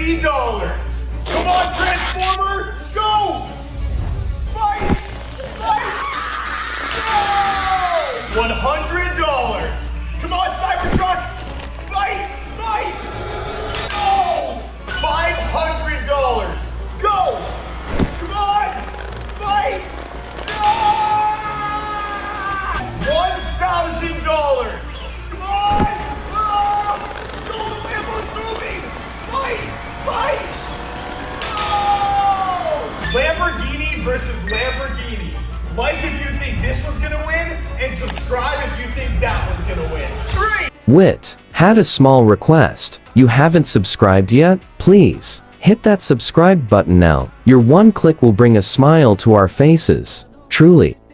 $50. Come on, Transformer, go! Fight! Fight! No! $100. Come on, Cybertruck, fight! Fight! No! $500. Go! Come on! Fight! No! $1,000. Come on! Ah! Go, the Lambo's moving! Fight! Fight! No! Lamborghini versus Lamborghini. Like if you think this one's gonna win, and subscribe if you think that one's gonna win. 3! Wit, had a small request. You haven't subscribed yet? Please, hit that subscribe button now. Your one click will bring a smile to our faces. Truly.